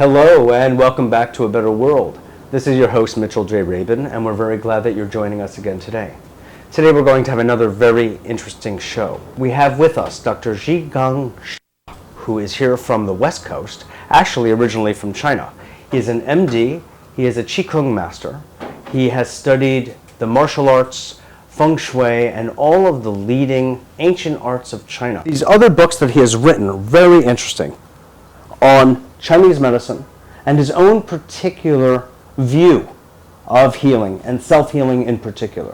Hello and welcome back to A Better World. This is your host Mitchell J. Rabin, and we're very glad that you're joining us again today. Today we're going to have another very interesting show. We have with us Dr. Zhigang Shi, who is here from the West Coast, actually originally from China. He is an MD, he is a Qigong master, he has studied the martial arts, feng shui, and all of the leading ancient arts of China. These other books that he has written are very interesting on Chinese medicine and his own particular view of healing and self-healing in particular.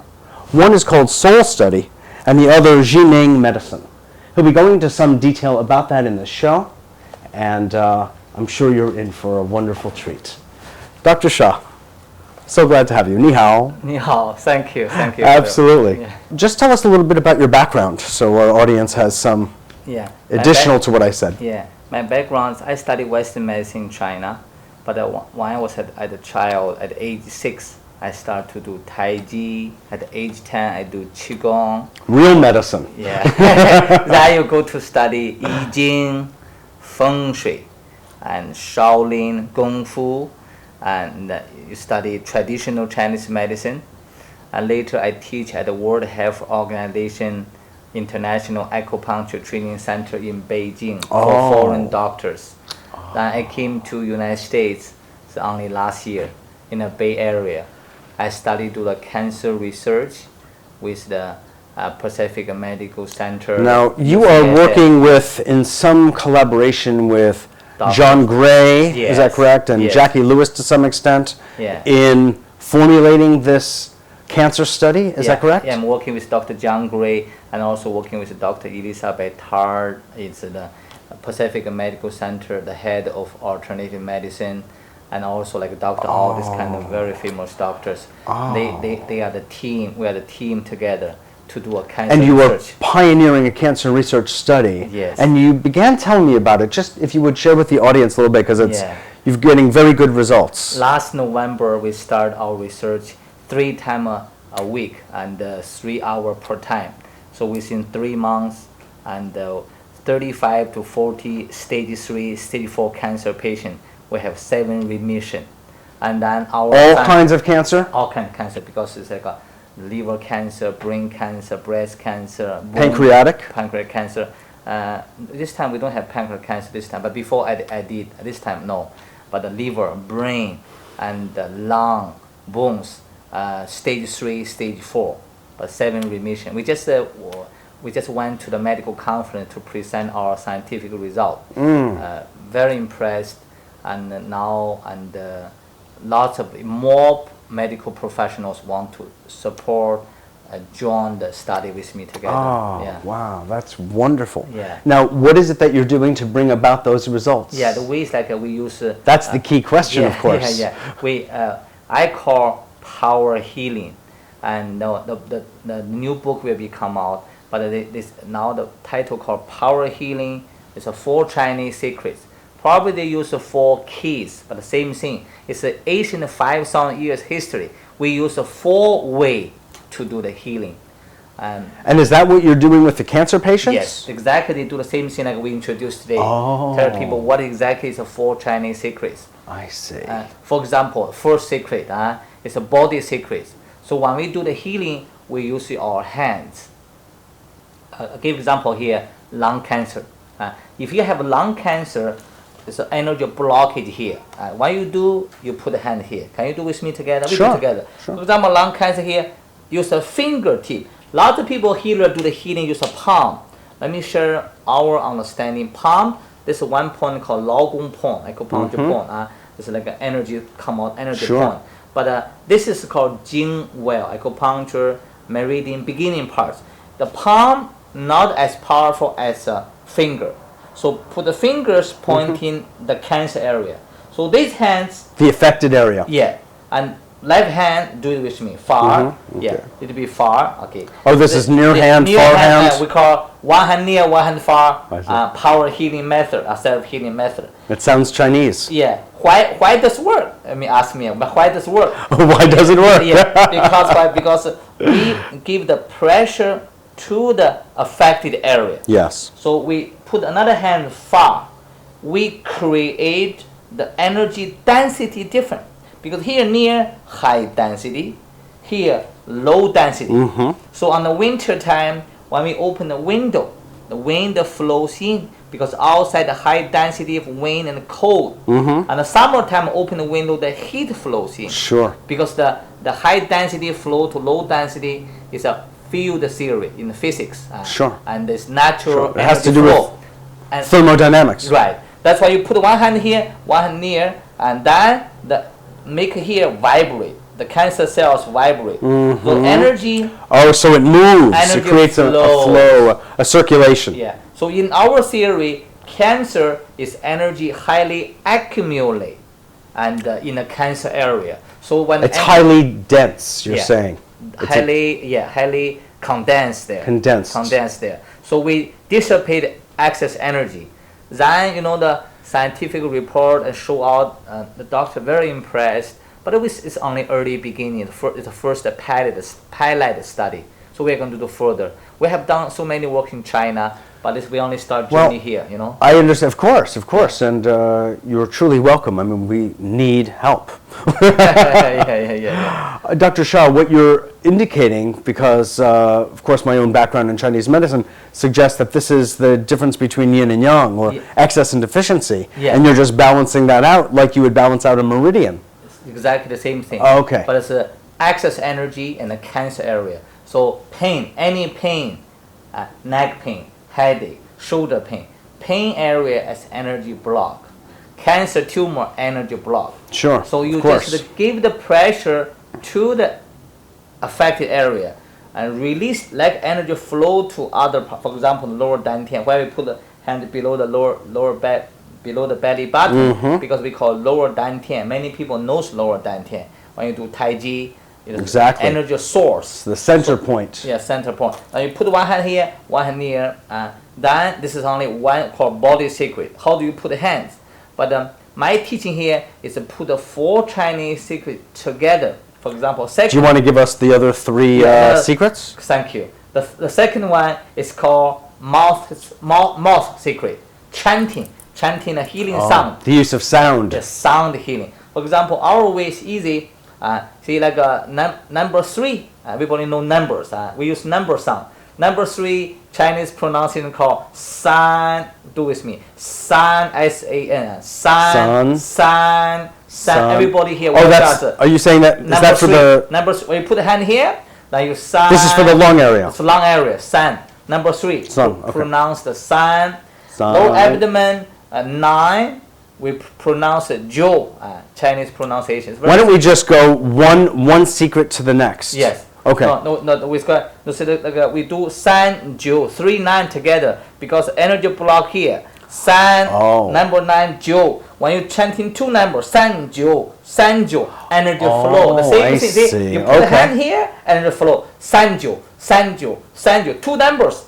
One is called Soul Study and the other Jining Medicine. He'll be going into some detail about that in this show, and I'm sure you're in for a wonderful treat. Dr. Shah, so glad to have you. Ni hao. Ni hao. Thank you. Absolutely. Yeah. Just tell us a little bit about your background so our audience has some additional to what I said. Yeah. My background, I studied Western medicine in China, but when I was at a child, at age 6, I started to do Tai Chi. At age 10, I do Qigong. Real medicine. Yeah. Then you go to study I Ching, Feng Shui, and Shaolin Kung Fu, and you study traditional Chinese medicine. And later I teach at the World Health Organization International Acupuncture Training Center in Beijing for foreign doctors. Then I came to United States only last year in the Bay Area. I studied the cancer research with the Pacific Medical Center. Now you are working with, in some collaboration with John Gray, yes. Is that correct? And yes. Jackie Lewis to some extent, in formulating this cancer study, is that correct? Yeah, I'm working with Dr. John Gray and also working with Dr. Elizabeth Tard. It's the Pacific Medical Center, the head of alternative medicine, and also like Dr. All these kind of very famous doctors. They are the team. We are the team together to do a cancer research. And you were pioneering a cancer research study. Yes. And you began telling me about it. Just if you would share with the audience a little bit, because you're getting very good results. Last November, we start our research 3 times a week and 3 hours per time. So within 3 months, and 35 to 40 stage 3, stage 4 cancer patients, we have 7 remission. And then our all kinds of cancer? All kinds of cancer, because it's like a liver cancer, brain cancer, breast cancer, pancreatic cancer. This time we don't have pancreatic cancer this time, but before I did. This time no. But the liver, brain, and the lung, bones, stage 3, stage 4, but 7 remission. We just went to the medical conference to present our scientific result. Very impressed, and now lots of more medical professionals want to support, join the study with me together. Wow, that's wonderful. Yeah. Now, what is it that you're doing to bring about those results? Yeah, the way is like we use. That's the key question, of course. I call power healing, and the new book will be come out. But now the title called Power Healing is 4 Chinese secrets. Probably they use 4 keys, but the same thing. It's an ancient 5,000 years history. We use 4 ways to do the healing. And is that what you're doing with the cancer patients? Yes, exactly. They do the same thing like we introduced today. Tell people what exactly is 4 Chinese secrets. I see. For example, first secret is a body secret. So when we do the healing, we use our hands. I'll give example here, lung cancer. If you have lung cancer, there's an energy blockage here. What you do, you put a hand here. Can you do with me together? Sure. We do together. Sure. For example, lung cancer here, use a fingertip. Lots of people healer do the healing use a palm. Let me share our understanding. Palm, there's one point called Lao Gong point, acupuncture point. It's like an energy come out, energy point. But this is called Jing well, acupuncture, meridian, beginning parts. The palm not as powerful as a finger. So put the fingers pointing the cancer area. So these hands. The affected area. Yeah. And left hand, do it with me. Far. Yeah. It'll be far. Okay. Oh, this is near hand, far hand. We call one hand near, one hand far. Power healing method, self-healing method. It sounds Chinese. Yeah. Why does it work? Let me ask me. But why does it work? Why does it work? Yeah. Because we give the pressure to the affected area. Yes. So we put another hand far. We create the energy density different. Because here near high density, here low density. So on the winter time, when we open the window, the wind flows in because outside the high density of wind and cold. And the summertime, open the window, the heat flows in. Sure. Because the high density flow to low density is a field theory in physics. Sure. And it's natural. It has to do flow. with And thermodynamics. right. That's why you put one hand here, one hand near, and then make here vibrate. The cancer cells vibrate. So energy. Oh, so it moves. It Energy creates a flow, a circulation. Yeah. So in our theory, cancer is energy highly accumulate, and in a cancer area. So when It's highly dense. You're Yeah. saying. highly condensed there. Condensed. there. So we dissipate excess energy. Then the scientific report show out the doctor very impressed, but it's only early beginning. It's the first pilot study. So we're going to do further. We have done so many work in China, but we only start journey here. I understand, of course, and you're truly welcome. I mean, we need help. yeah. Dr. Shah, what you're indicating, because of course my own background in Chinese medicine suggests that this is the difference between yin and yang, or excess and deficiency, and you're just balancing that out like you would balance out a meridian. It's exactly the same thing. Oh, okay. But it's excess energy in the cancer area. So pain, any pain, neck pain, headache, shoulder pain area as energy block. Cancer tumor energy block. Sure. So you of course. just give the pressure to the affected area and release, let energy flow to other part. For example, lower dantian, where we put the hand below the below the belly button, because we call lower dantian. Many people knows lower dantian. When you do Tai Chi, exactly. Energy source. The center point. Yeah, center point. Now you put one hand here, one hand near. Then this is only one called body secret. How do you put the hands? But my teaching here is to put the 4 Chinese secrets together. For example, second. Do you want to give us the other 3 secrets? Thank you. The second one is called mouth secret. Chanting a healing sound. The use of sound. The sound healing. For example, our way is easy. See, like number 3. Everybody know numbers. We use number sound. Number 3, Chinese pronunciation called san. Do with me. San, S-A-N. San. Everybody here. Are you saying that? Is that for the number? When you put the hand here, then you san. This is for the lung area. It's lung area. San. Number 3. Sun. Okay. Pronounce the san. Low abdomen. 9. We pronounce it Jiu. Chinese pronunciation. Why don't we just go one secret to the next? Yes. Okay. No. We do San Jiu 3 9 together because energy block here. San number 9 Jiu. When you chanting 2 numbers, San Jiu, energy flow. The same thing. See? You put the hand here, energy flow. San Jiu. 2 numbers.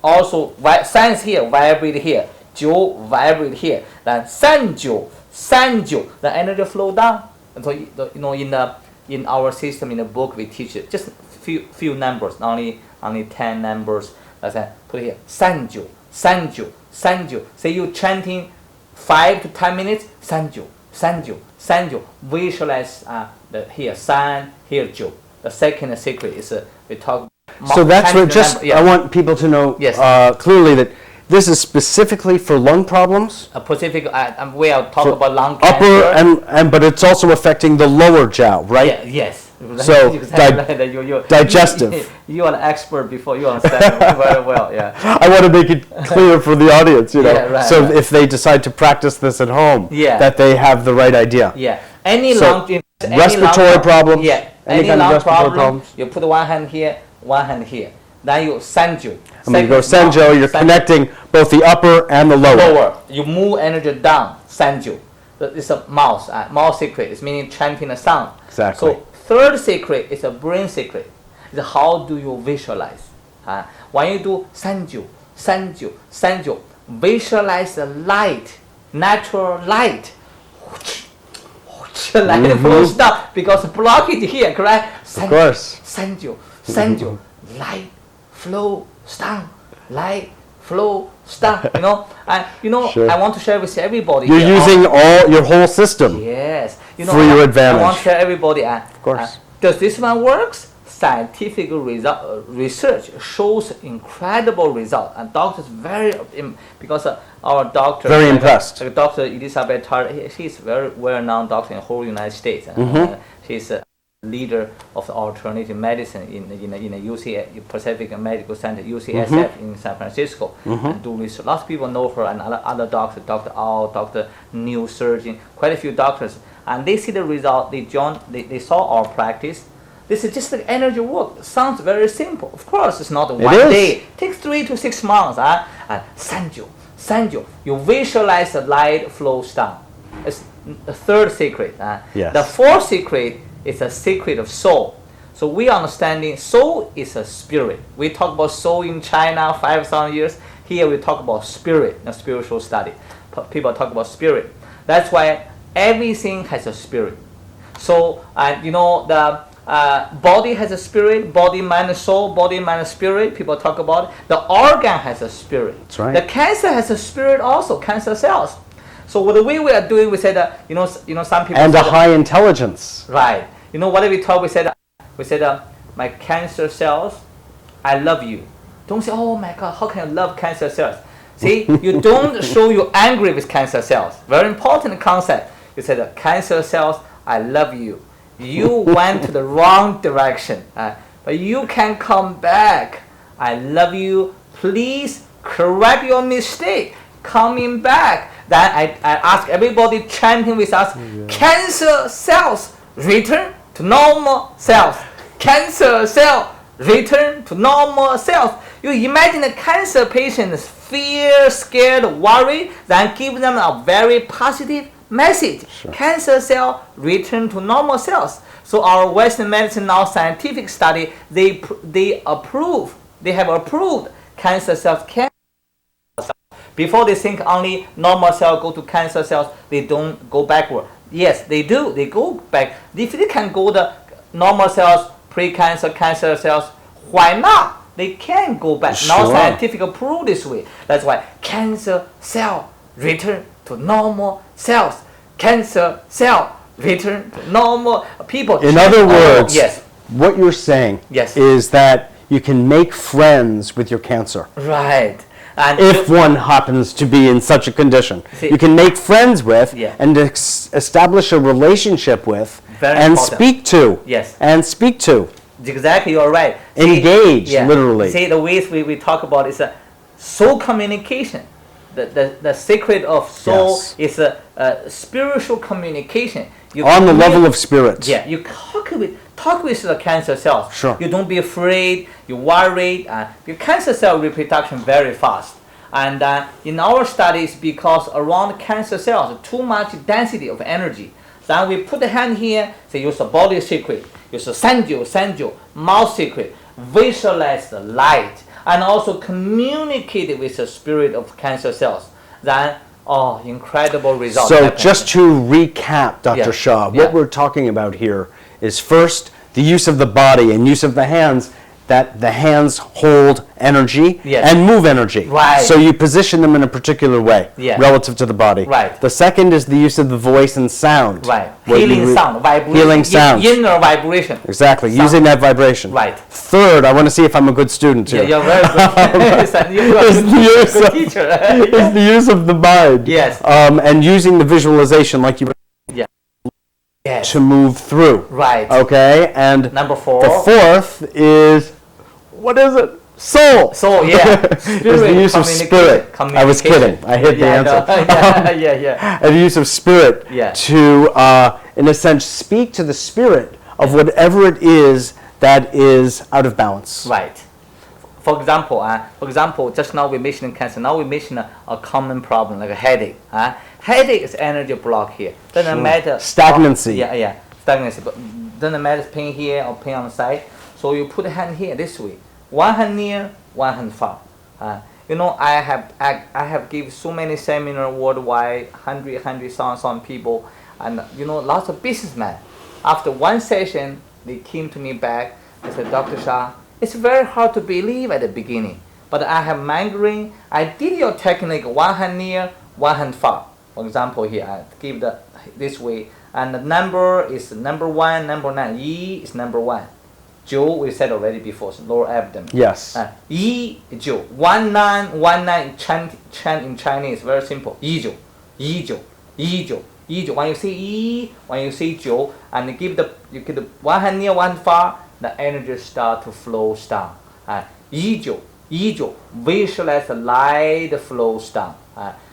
Also, San is here, vibrate here. Jiu vibrate here. Then San Jiu. The energy flow down. And so in our system, in the book, we teach it just few numbers, only 10 numbers. That's put here. Sanju. Say you chanting 5 to 10 minutes. Sanju. Visualize here san, here ju. The second secret is we talk. So that's what I want people to know clearly that this is specifically for lung problems. We'll talk about lung cancer. Upper but it's also affecting the lower jiao, right? Yeah, yes. So digestive. You are an expert before. You understand very well. Yeah. I want to make it clear for the audience, Yeah, right, so if they decide to practice this at home, that they have the right idea. Yeah. Any respiratory problems. Yeah. Any kind of respiratory problems. You put one hand here, one hand here. Then you sanju. I'm going to go sanjo. You're connecting both the upper and the lower. You move energy down. Sanju. It's a mouth. Mouth secret. It's meaning chanting a sound. Exactly. So third secret is a brain secret. It's how do you visualize? When you do sanju, visualize the light, natural light. Light flows down because blockage here, correct? Of course. Sanju, light flows down, light flow, stop, and Sure. I want to share with everybody. You're here, using your whole system. yes, for your advantage. I want to share everybody. Of course. Does this one works? Scientific research shows incredible result, and doctors because our doctor Very impressed. Dr. Elizabeth Tarr, she's very well-known doctor in the whole United States. She's a leader of the alternative medicine in the UC Pacific Medical Center, UCSF in San Francisco. And do research. Lots of people know her, and other doctors, Dr. Al, Dr. New surgeon, quite a few doctors, and they see the result. They saw our practice. This is just like energy work. Sounds very simple. Of course, it's not one day. It takes 3 to 6 months. And sanju. You visualize the light flows down. It's the third secret. Yes. The fourth secret is a secret of soul. So we understanding soul is a spirit. We talk about soul in China 5,000 years. Here we talk about spirit, a spiritual study. People talk about spirit. That's why everything has a spirit. So the body has a spirit, body, mind, soul, body, mind, spirit. People talk about it. The organ has a spirit. That's right. The cancer has a spirit also, cancer cells. So what we are doing, we said that, some people... And a high intelligence. Right. What we talk, we said, my cancer cells, I love you. Don't say, oh my God, how can I love cancer cells? See, you don't show you're angry with cancer cells. Very important concept. You said, cancer cells, I love you. You went to the wrong direction, but you can come back. I love you. Please correct your mistake. Coming back. Then I ask everybody chanting with us, cancer cells, return to normal cells. Cancer cell, return to normal cells. You imagine a cancer patient is fear, scared, worried, then give them a very positive message. Sure. Cancer cell return to normal cells. So our Western medicine now scientific study, they have approved cancer cells. Before they think only normal cells go to cancer cells, they don't go backward. Yes, they do. They go back. If they can go to normal cells, pre-cancer, cancer cells, why not? They can go back. Sure. Now scientific approved this way. That's why cancer cell return to normal cells. Cancer cell return to normal people. In other words, yes. What you're saying Yes. is that you can make friends with your cancer. Right. And If one happens to be in such a condition, See- you can make friends with Yeah. and establish a relationship with Very and important. speak to. Yes. And speak to. Exactly, you're right. Engage, literally. See, the ways we talk about is a soul communication. The secret of soul Yes. is a spiritual communication. You On the commu- level of spirit. Yeah, you talk with the cancer cells. Sure. You don't be afraid. You worried. Your cancer cell reproduction very fast. And in our studies, because around cancer cells, too much density of energy. Then we put the hand here. Say use the body secret. Use the sanju, mouth secret. Visualize the light and also communicate with the spirit of cancer cells. Then incredible results. So happen. just to recap, Dr. Yeah. Shah, Yeah. what we're talking about here is first the use of the body and use of the hands, that the hands hold energy Yes. and move energy. Right. So you position them in a particular way Yeah. relative to the body. Right. The second is the use of the voice and sound. Right. What you Healing re- sound, vibration. Healing sound. Inner vibration. Exactly, Sound. using that vibration. Right. Third, I want to see if I'm a good student Yeah, here. you're very good. You are Is a the use good of- teacher. is the use of the mind. Yes. And using the visualization like you Yes. to move through. Right. Okay, and Number 4. the fourth is, what is it? Soul. So yeah, Is the use of spirit. I was kidding. I hit the answer. Yeah. And the use of spirit Yeah. to, in a sense, speak to the spirit of whatever it is that is out of balance. Right. For example, just now we mentioned cancer. Now we mention a common problem like a headache. Headache is energy block here. Doesn't Sure. matter. Stagnancy. Yeah, stagnancy. But doesn't matter pain here or pain on the side. So you put a hand here this way. One hand near, one hand far. I have given so many seminars worldwide, 100,000 people, and lots of businessmen. After one session, they came to me back. They said, Dr. Shah, it's very hard to believe at the beginning, but I have migraine. I did your technique one hand near, one hand far. For example, here I give this way, and the number is number 1, number 9. Yi is number 1. 9 we said already before, so lower abdomen. Yes. Yi 9, 1919 chant in Chinese very simple. Yi 9, Yi 9, Yi 9. Yi 9. When you say Yi, when you say 9, and you give the one hand near, one far, the energy start to flow down. Yi 9, Yi 9. Visualize the light flows down.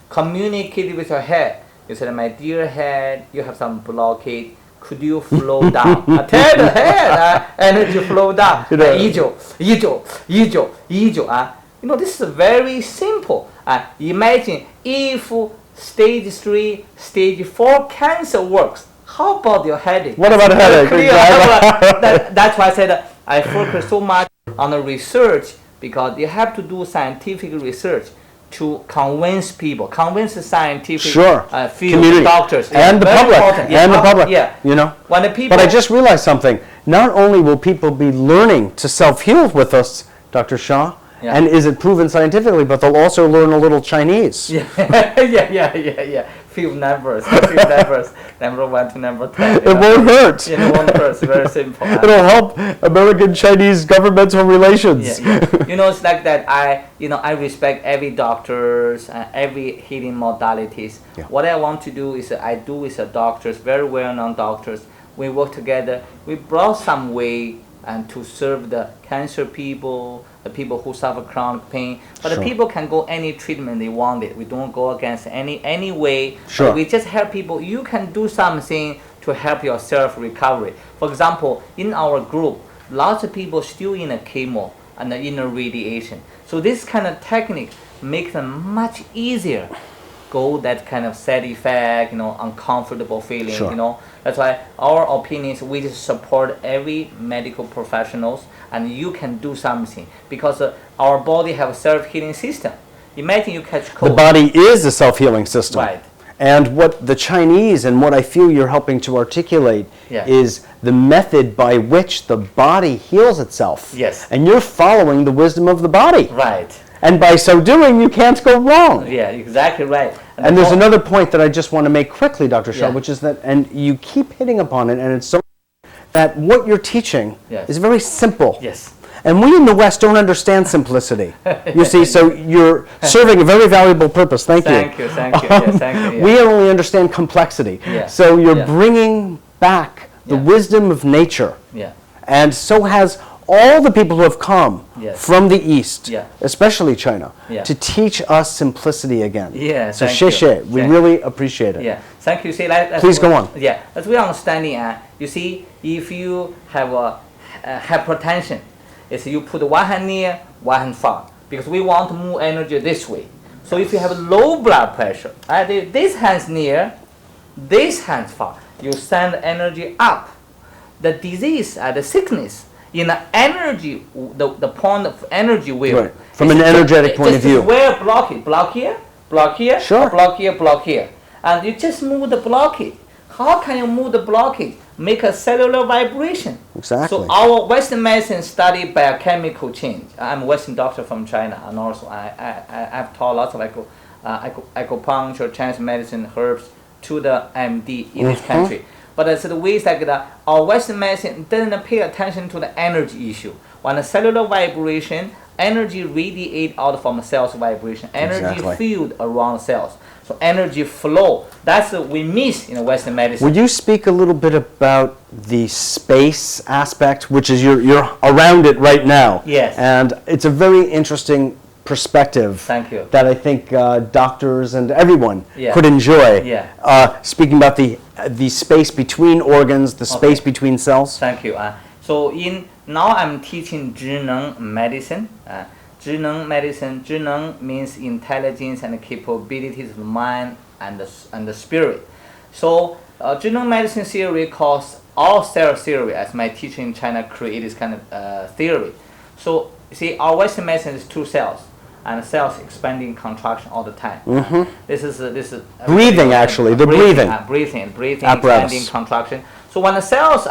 Communicate with your head. You said, my dear head, you have some blockade. Could you flow down? Tell the head, energy flow down. Yi 9, Yi 9, Yi 9, Yi 9. This is very simple. Imagine if stage 3, stage 4 cancer works. How about your headache? What about a headache? Exactly. That's why I said I focus so much on the research, because you have to do scientific research to convince people, convince the scientific field, community, doctors, and the public, and the public. Yeah, when the people. But I just realized something. Not only will people be learning to self-heal with us, Dr. Shah, and is it proven scientifically, but they'll also learn a little Chinese. Yeah. Few numbers, number 1 to number 10. It won't hurt. It won't hurt. It's very simple. It'll help American-Chinese governmental relations. It's like that. I respect every doctors and every healing modalities. What I want to do is I do with the doctors, very well-known doctors. We work together. We brought some way and to serve the cancer people, the people who suffer chronic pain. But the people can go any treatment they wanted. We don't go against any way. Sure. We just help people. You can do something to help yourself recovery. For example, in our group, lots of people still in a chemo and in a radiation. So this kind of technique makes them much easier go that kind of side effect, uncomfortable feeling, That's why our opinion is we just support every medical professionals, and you can do something, because our body have a self-healing system. Imagine you catch cold. The body is a self-healing system. Right. And what the Chinese, and what I feel you're helping to articulate, is the method by which the body heals itself. Yes. And you're following the wisdom of the body. Right. And by so doing, you can't go wrong. Yeah, exactly right. And there's another point that I just want to make quickly, Dr. Shah, which is that, and you keep hitting upon it, and it's so that what you're teaching is very simple. Yes. And we in the West don't understand simplicity. You see, so you're serving a very valuable purpose. Thank you. Thank you. Yes, thank you. We only understand complexity. So you're bringing back the wisdom of nature. And so has all the people who have come from the East, especially China, to teach us simplicity again. So we really appreciate it. Thank you. Please go on. As we understanding, you see, if you have a hypertension, is you put one hand near, one hand far, because we want to move energy this way. So if you have low blood pressure, this hand's near, this hand's far, you send energy up. The disease, the sickness, in the energy, the point of energy wave. Right. From an energetic point of view. Where block it? Block here, block here, block here, block here. And you just move the blockage. How can you move the blockage? Make a cellular vibration. Exactly. So our Western medicine study biochemical change. I'm a Western doctor from China, and also I've taught lots of acupuncture, Chinese medicine, herbs to the MD in this country. But it's the ways like that. Our Western medicine doesn't pay attention to the energy issue. When the cellular vibration, energy radiate out from cells vibration, energy field around cells. So energy flow. That's what we miss in Western medicine. Would you speak a little bit about the space aspect, which is you're around it right now? Yes. And it's a very interesting perspective. Thank you. That I think doctors and everyone could enjoy. Speaking about the space between organs, the space between cells. Thank you. So now I'm teaching 智能 medicine. 智能 medicine. 智能 means intelligence and capabilities of the mind and the spirit. So 智能 medicine theory calls all cell theory, as my teacher in China created this kind of theory. So you see, our Western medicine is 2 cells. And cells expanding contraction all the time. This is breathing, actually. The breathing. Breathing, expanding contraction. So when the cells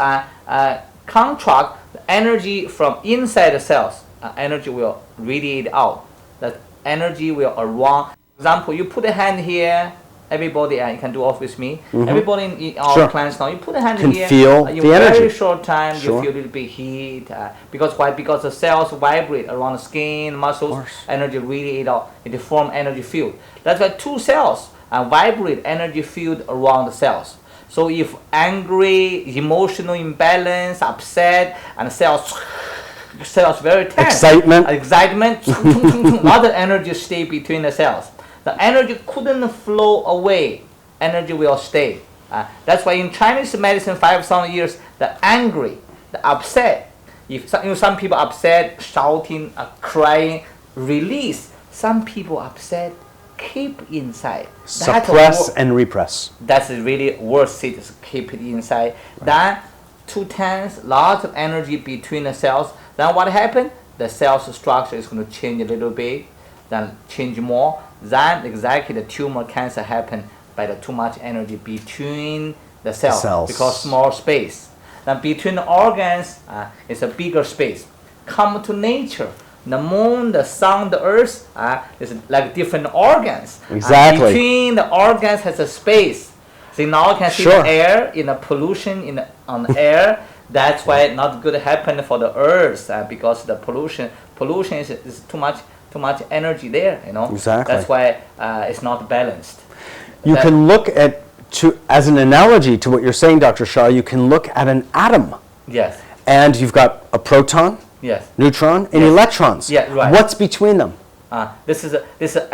contract, the energy from inside the cells, energy will radiate out the energy will around. For example, you put a hand here. Everybody, you can do off with me. Everybody in our Sure. class now, you put a hand Can here. feel in the very energy. short time, Sure. you feel a little bit heat. Because why? Because the cells vibrate around the skin, muscles. course. Energy really it form energy field. That's why two cells vibrate energy field around the cells. So if angry, emotional imbalance, upset, and cells very tense. Excitement. Lot of energy stay between the cells. The energy couldn't flow away. Energy will stay. That's why in Chinese medicine, 5,000 years, the angry, the upset. If some people upset, shouting, crying, release. Some people upset, keep inside. Suppress and repress. That's really worst thing is keep it inside. Right. Then too tense, lots of energy between the cells. Then what happened? The cell's structure is going to change a little bit, then change more. Then exactly the tumor cancer happen by the too much energy between the cells. Because small space. Then between the organs, it's a bigger space. Come to nature. The moon, the sun, the earth is like different organs. Exactly. Between the organs has a space. See, now you can see Sure. the air in the pollution on the air. That's why not good happen for the earth because the pollution is too much energy there. Exactly. That's why it's not balanced. You can look at, as an analogy to what you're saying, Dr. Shah, you can look at an atom. Yes. And you've got a proton, Yes. neutron, and electrons. Yeah, right. What's between them? This is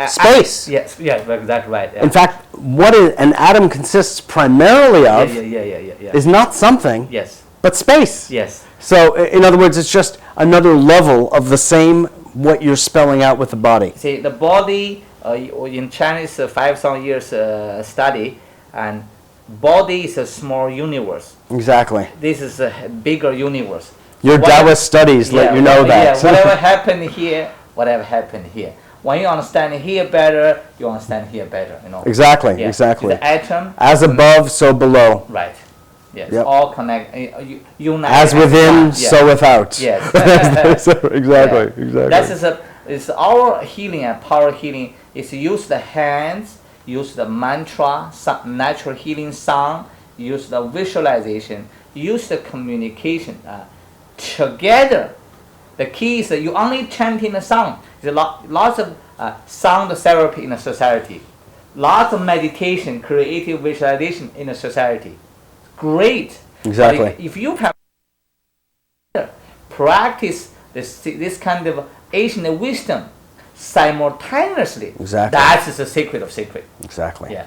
Space. Yes. Yeah. Exactly right. Yeah. In fact, what an atom consists primarily of Yeah. is not something, Yes. but space. Yes. So, in other words, it's just another level of the same what you're spelling out with the body. See, the body in Chinese 5,000 years study, and body is a small universe. Exactly. This is a bigger universe. Your Taoist studies let you know that. Yeah, whatever happened here, whatever happened here. When you understand here better, you understand here better. Exactly. Yeah. Exactly. The atom. As above, so below. Right. Yes. Yep. All connect. Unite. As within, Yeah. so without. Yes. Exactly. Yeah. Exactly. It's our healing and power healing. Is use the hands, use the mantra, natural healing sound, use the visualization, use the communication. Together, the key is that you only chanting the sound. There's lots of sound therapy in a society, lots of meditation, creative visualization in a society. Great. Exactly. But if you practice this kind of ancient wisdom simultaneously, Exactly. that is the secret of secret. Exactly. Yeah.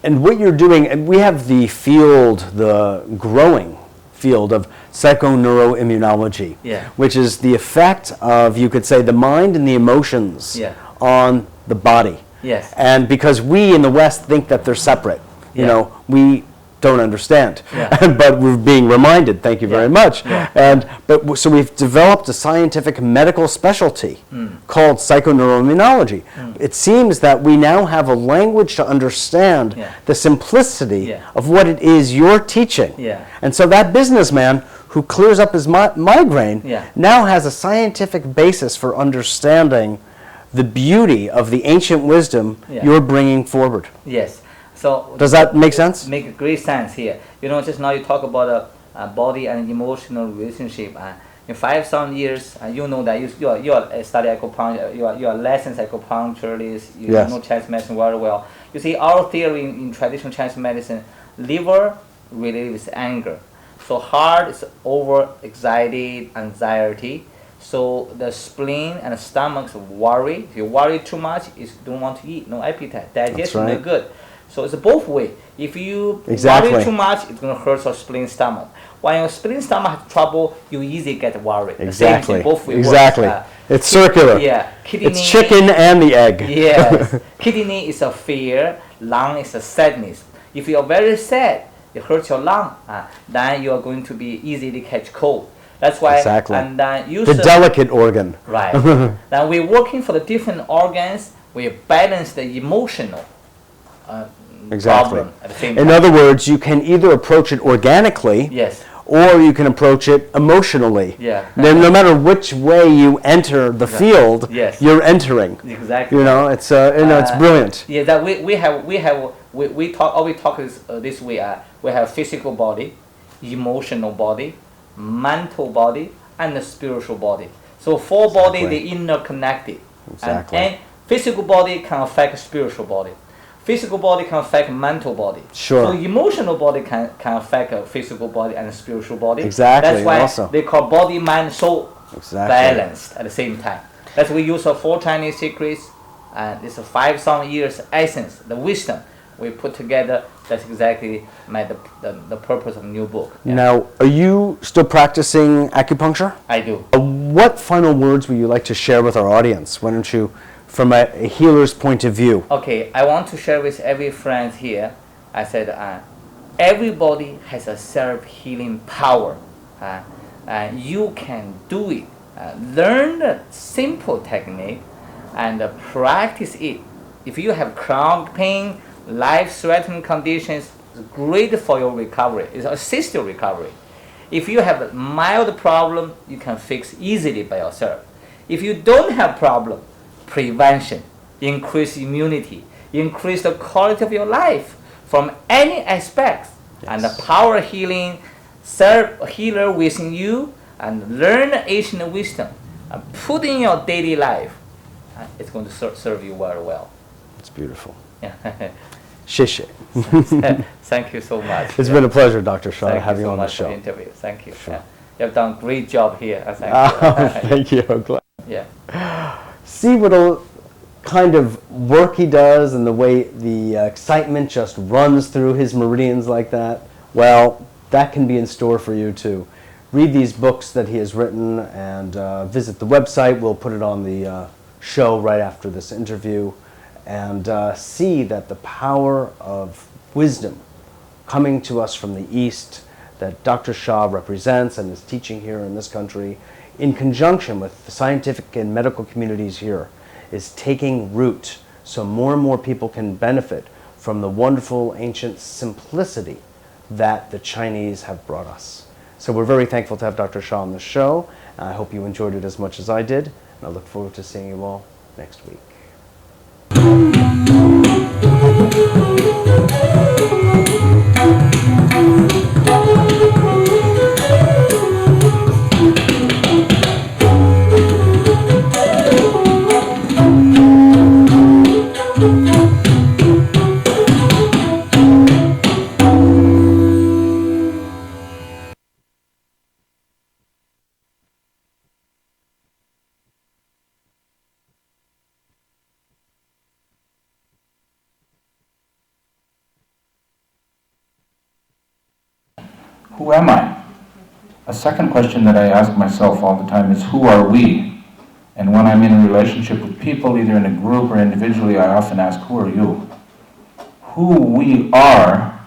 And what you're doing, and we have the field, the growing field of psychoneuroimmunology, which is the effect of, you could say, the mind and the emotions on the body. Yes. And because we in the West think that they're separate, we don't understand, but we're being reminded. Thank you very much. So we've developed a scientific medical specialty called psychoneuroimmunology. It seems that we now have a language to understand the simplicity of what it is you're teaching. And so that businessman who clears up his migraine now has a scientific basis for understanding the beauty of the ancient wisdom you're bringing forward. Yes. So does that make sense? Make great sense here. Just now you talk about body and emotional relationship. In 5,000 years, you know that you are study acupuncture, you are licensed acupuncturist, you know Chinese medicine very well. You see, our theory in traditional Chinese medicine, liver related with anger. So heart is over-excited, anxiety. So the spleen and the stomach worry. If you worry too much, you don't want to eat, no appetite, digestion not good. So it's both way. If you worry too much, it's going to hurt your spleen stomach. When your spleen stomach has trouble, you easily get worried. Exactly. Both ways exactly. It's circular. Yeah. Kidney, it's chicken and the egg. Yes. Kidney is a fear. Lung is a sadness. If you are very sad, it hurts your lung. Then you are going to be easily catch cold. That's why. Exactly. And the delicate organ. Right. Then we're working for the different organs. We balance the emotional. Exactly. Problem at the same In time. other words, you can either approach it organically, or you can approach it emotionally. Yeah. Then no matter which way you enter the field, Yes. you're entering. Exactly. You know, it's it's brilliant. Yeah, that we talk this way. We have physical body, emotional body, mental body, and the spiritual body. So four body they interconnected. Exactly. And physical body can affect spiritual body. Physical body can affect mental body. Sure. So emotional body can affect a physical body and a spiritual body. Exactly. That's why Also. they call body, mind, soul balanced at the same time. That's why we use 4 Chinese secrets, and it's a 5,000 years essence, the wisdom we put together. That's exactly the purpose of the new book. Yeah. Now, are you still practicing acupuncture? I do. What final words would you like to share with our audience? Why don't you, from a healer's point of view? Okay, I want to share with every friend here. I said, everybody has a self-healing power. You can do it. Learn the simple technique and practice it. If you have chronic pain, life-threatening conditions, it's great for your recovery. It assists your recovery. If you have a mild problem, you can fix easily by yourself. If you don't have problem, prevention, increase immunity, increase the quality of your life from any aspects. Yes. And the power healing, self-healer within you, and learn ancient wisdom and put in your daily life. It's going to serve you very well. It's beautiful. Yeah. 谢谢. Thank you so much. It's been a pleasure, Dr. Shaw, to have you you so on the much show. for the interview. Thank you. Sure. Yeah. You have done a great job here. Thank you. Thank you. I'm glad. Yeah. See what kind of work he does and the way the excitement just runs through his meridians like that. Well, that can be in store for you too. Read these books that he has written and visit the website. We'll put it on the show right after this interview, and see that the power of wisdom coming to us from the East that Dr. Shaw represents and is teaching here in this country, in conjunction with the scientific and medical communities here, is taking root so more and more people can benefit from the wonderful ancient simplicity that the Chinese have brought us. So we're very thankful to have Dr. Shaw on the show. I hope you enjoyed it as much as I did, and I look forward to seeing you all next week. Who am I? A second question that I ask myself all the time is, who are we? And when I'm in a relationship with people, either in a group or individually, I often ask, who are you? Who we are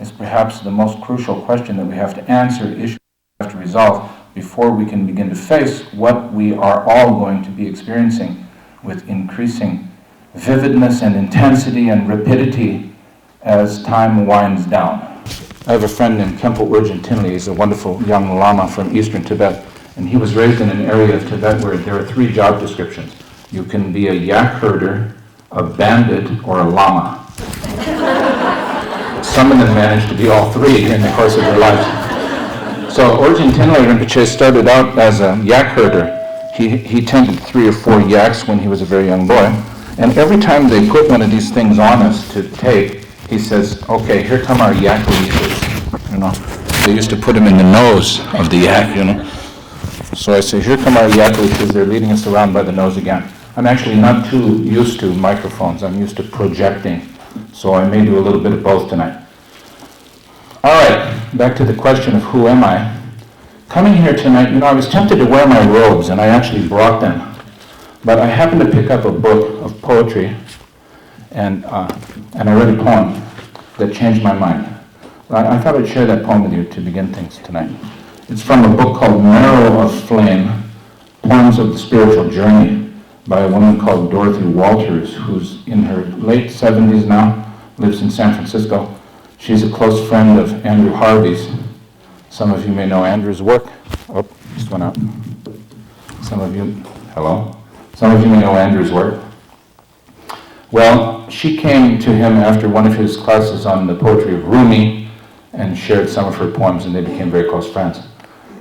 is perhaps the most crucial question that we have to answer, issue we have to resolve before we can begin to face what we are all going to be experiencing with increasing vividness and intensity and rapidity as time winds down. I have a friend named Kempo Urgent Tinley. He's a wonderful young Lama from eastern Tibet, and he was raised in an area of Tibet where there are 3 job descriptions. You can be a yak herder, a bandit, or a Lama. Some of them managed to be all 3 in the course of their lives. So Urgent Tinley Rinpoche started out as a yak herder. He tended 3 or 4 yaks when he was a very young boy, and every time they put one of these things on us to take, he says, okay, here come our yak leashes, you know. They used to put them in the nose of the yak, you know. So I say, here come our yak leashes, they're leading us around by the nose again. I'm actually not too used to microphones, I'm used to projecting, so I may do a little bit of both tonight. All right, back to the question of who am I. Coming here tonight, you know, I was tempted to wear my robes, and I actually brought them. But I happened to pick up a book of poetry, and I read a poem that changed my mind. I thought I'd share that poem with you to begin things tonight. It's from a book called Marrow of Flame, Poems of the Spiritual Journey, by a woman called Dorothy Walters, who's in her late 70s now, lives in San Francisco. She's a close friend of Andrew Harvey's, Some of you may know Andrew's work. Oh, just went out. Some of you, hello? Some of you may know Andrew's work. Well, she came to him after one of his classes on the poetry of Rumi and shared some of her poems, and they became very close friends.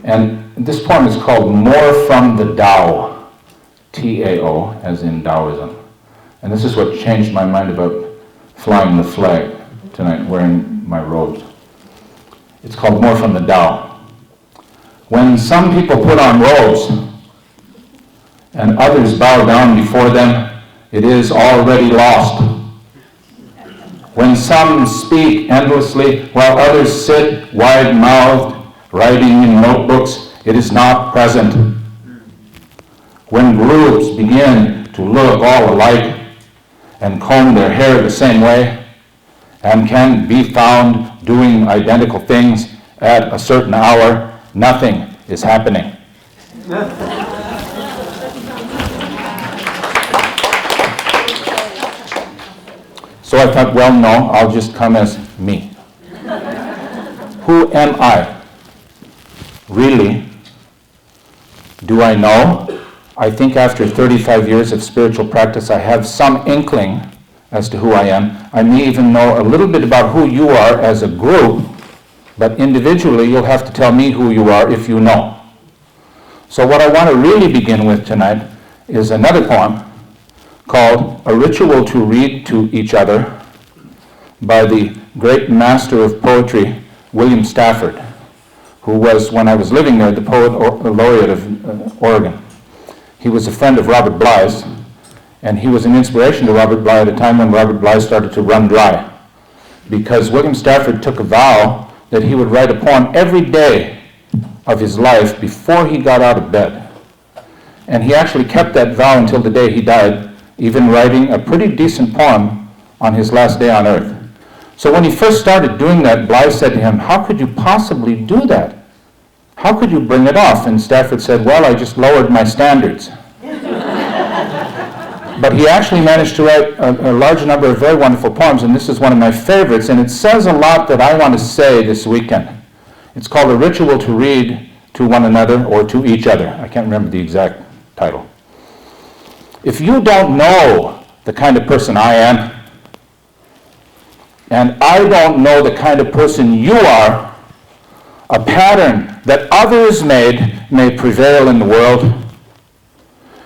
And this poem is called More from the Tao, T-A-O, as in Taoism. And this is what changed my mind about flying the flag tonight, wearing my robes. It's called More from the Tao. When some people put on robes and others bow down before them, it is already lost. When some speak endlessly while others sit wide-mouthed, writing in notebooks, it is not present. When groups begin to look all alike and comb their hair the same way and can be found doing identical things at a certain hour, nothing is happening. So I thought, well, no, I'll just come as me. Who am I? Really? Do I know? I think after 35 years of spiritual practice, I have some inkling as to who I am. I may even know a little bit about who you are as a group, but individually, you'll have to tell me who you are if you know. So what I want to really begin with tonight is another poem called A Ritual to Read to Each Other by the great master of poetry, William Stafford, who was, when I was living there, the poet laureate of Oregon. He was a friend of Robert Bly's, and he was an inspiration to Robert Bly at a time when Robert Bly started to run dry, because William Stafford took a vow that he would write a poem every day of his life before he got out of bed. And he actually kept that vow until the day he died, even writing a pretty decent poem on his last day on earth. So when he first started doing that, Bly said to him, "How could you possibly do that? How could you bring it off?" And Stafford said, "Well, I just lowered my standards." But he actually managed to write a large number of very wonderful poems, and this is one of my favorites, and it says a lot that I want to say this weekend. It's called A Ritual to Read to One Another, or to Each Other. I can't remember the exact title. If you don't know the kind of person I am, and I don't know the kind of person you are, a pattern that others made may prevail in the world,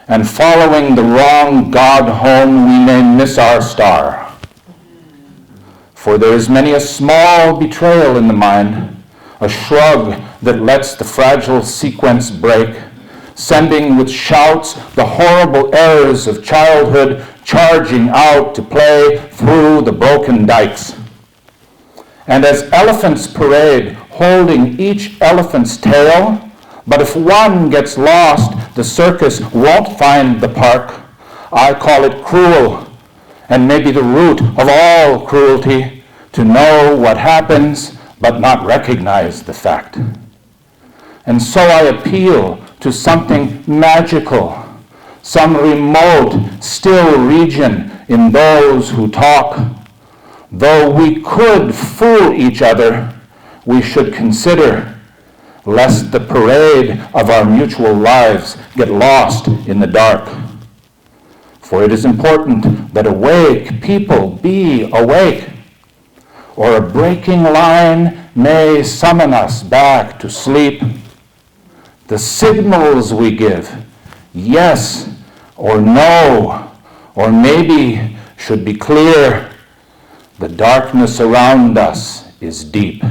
and following the wrong God home, we may miss our star. For there is many a small betrayal in the mind, a shrug that lets the fragile sequence break, sending with shouts the horrible errors of childhood charging out to play through the broken dikes. And as elephants parade, holding each elephant's tail, but if one gets lost, the circus won't find the park. I call it cruel, and maybe the root of all cruelty, to know what happens, but not recognize the fact. And so I appeal to something magical, some remote, still region in those who talk. Though we could fool each other, we should consider, lest the parade of our mutual lives get lost in the dark. For it is important that awake people be awake, or a breaking line may summon us back to sleep. The signals we give, yes or no, or maybe should be clear. The darkness around us is deep.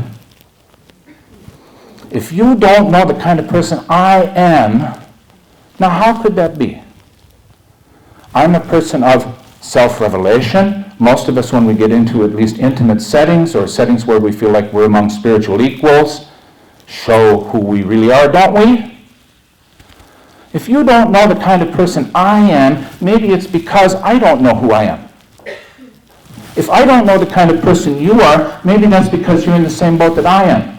If you don't know the kind of person I am, now how could that be? I'm a person of self-revelation. Most of us, when we get into at least intimate settings, or settings where we feel like we're among spiritual equals, show who we really are, don't we? If you don't know the kind of person I am, maybe it's because I don't know who I am. If I don't know the kind of person you are, maybe that's because you're in the same boat that I am.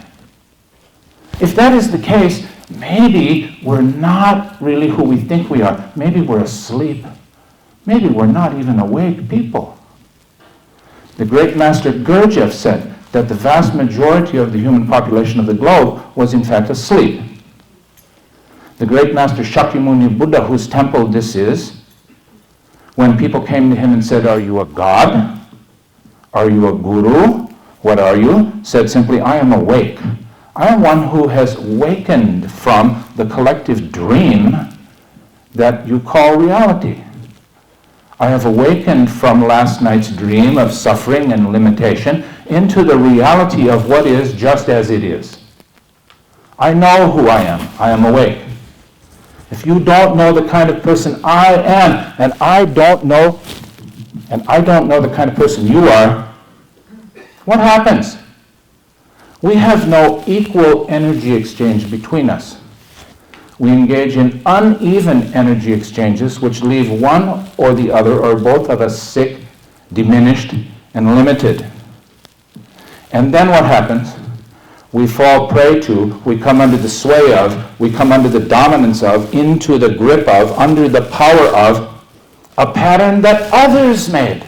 If that is the case, maybe we're not really who we think we are. Maybe we're asleep. Maybe we're not even awake people. The great master Gurdjieff said, that the vast majority of the human population of the globe was in fact asleep. The great master Shakyamuni Buddha, whose temple this is, when people came to him and said, "Are you a god? Are you a guru? What are you?" said simply, "I am awake. I am one who has wakened from the collective dream that you call reality. I have awakened from last night's dream of suffering and limitation into the reality of what is just as it is. I know who I am. I am awake. If you don't know the kind of person I am, and I don't know the kind of person you are, what happens? We have no equal energy exchange between us. We engage in uneven energy exchanges which leave one or the other or both of us sick, diminished, and limited. And then what happens? We fall prey to, we come under the sway of, we come under the dominance of, into the grip of, under the power of a pattern that others made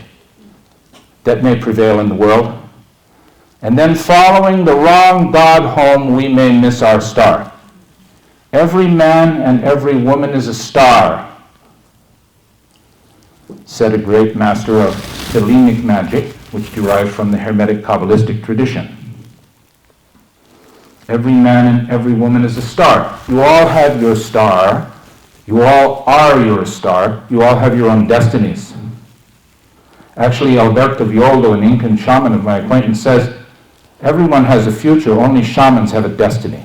that may prevail in the world. And then following the wrong God home, we may miss our star. Every man and every woman is a star, said a great master of Hellenic magic, which derived from the Hermetic Kabbalistic tradition. Every man and every woman is a star. You all have your star. You all are your star. You all have your own destinies. Actually, Alberto Violdo, an Incan shaman of my acquaintance, says, everyone has a future, only shamans have a destiny.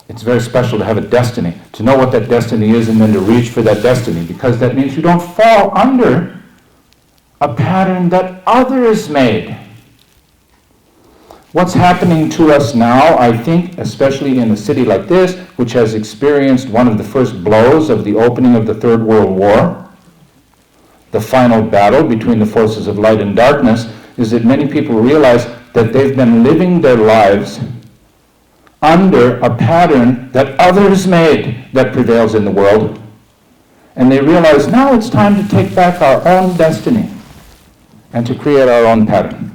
It's very special to have a destiny, to know what that destiny is and then to reach for that destiny, because that means you don't fall under a pattern that others made. What's happening to us now, I think, especially in a city like this, which has experienced one of the first blows of the opening of the Third World War, the final battle between the forces of light and darkness, is that many people realize that they've been living their lives under a pattern that others made that prevails in the world. And they realize now it's time to take back our own destiny and to create our own pattern.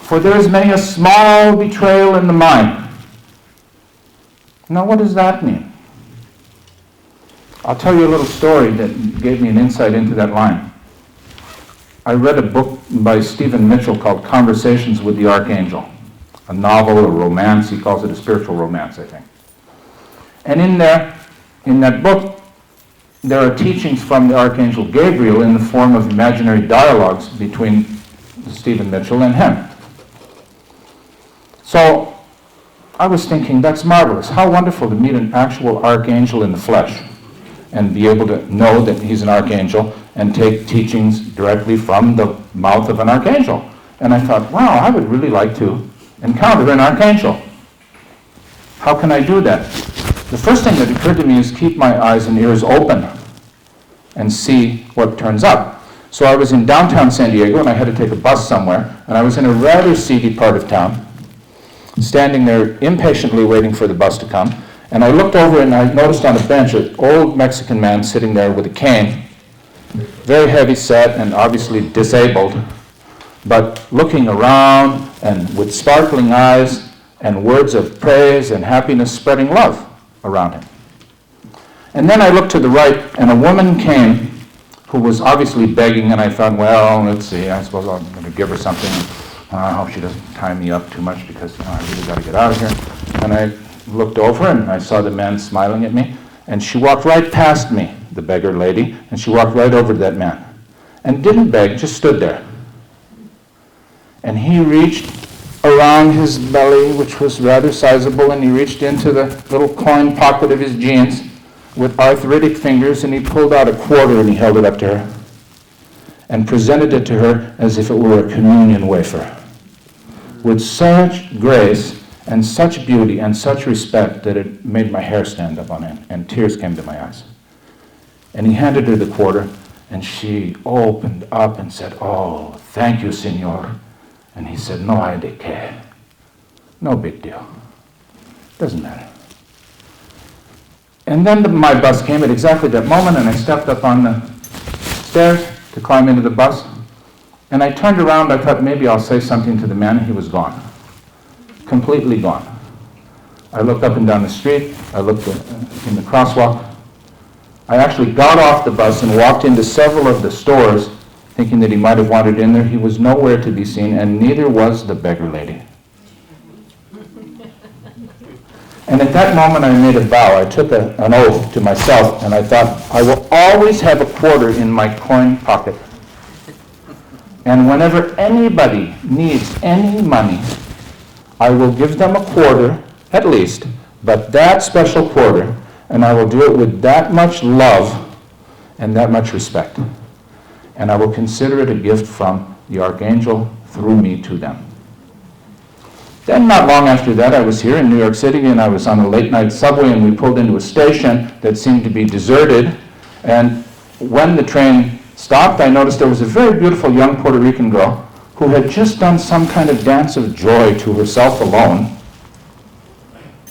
For there is many a small betrayal in the mind. Now what does that mean? I'll tell you a little story that gave me an insight into that line. I read a book by Stephen Mitchell called Conversations with the Archangel. A novel, a romance, he calls it a spiritual romance, I think. And in that book, there are teachings from the Archangel Gabriel in the form of imaginary dialogues between Stephen Mitchell and him. So I was thinking, that's marvelous. How wonderful to meet an actual archangel in the flesh and be able to know that he's an archangel and take teachings directly from the mouth of an archangel. And I thought, wow, I would really like to encounter an archangel. How can I do that? The first thing that occurred to me is keep my eyes and ears open and see what turns up. So I was in downtown San Diego and I had to take a bus somewhere, and I was in a rather seedy part of town, standing there impatiently waiting for the bus to come, and I looked over and I noticed on a bench an old Mexican man sitting there with a cane, very heavy set and obviously disabled, but looking around and with sparkling eyes and words of praise and happiness, spreading love around him. And then I looked to the right, and a woman came who was obviously begging, and I thought, well, let's see, I suppose I'm going to give her something. I hope she doesn't tie me up too much because I really got to get out of here. And I looked over and I saw the man smiling at me, and she walked right past me, the beggar lady, and she walked right over to that man and didn't beg, just stood there. And he reached around his belly, which was rather sizable, and he reached into the little coin pocket of his jeans with arthritic fingers, and he pulled out a quarter and he held it up to her and presented it to her as if it were a communion wafer, with such grace and such beauty and such respect that it made my hair stand up on end, and tears came to my eyes. And he handed her the quarter, and she opened up and said, "Oh, thank you, Senor." And he said, "No hay de qué. No big deal. Doesn't matter." And then my bus came at exactly that moment, and I stepped up on the stairs, to climb into the bus. And I turned around, I thought maybe I'll say something to the man. He was gone. Completely gone. I looked up and down the street. I looked in the crosswalk. I actually got off the bus and walked into several of the stores thinking that he might have wandered in there. He was nowhere to be seen, and neither was the beggar lady. And at that moment I made a vow. I took an oath to myself, and I thought, I will always have a quarter in my coin pocket. And whenever anybody needs any money, I will give them a quarter, at least, but that special quarter, and I will do it with that much love and that much respect. And I will consider it a gift from the Archangel through me to them. Then not long after that, I was here in New York City, and I was on a late-night subway, and we pulled into a station that seemed to be deserted. And when the train stopped, I noticed there was a very beautiful young Puerto Rican girl who had just done some kind of dance of joy to herself alone.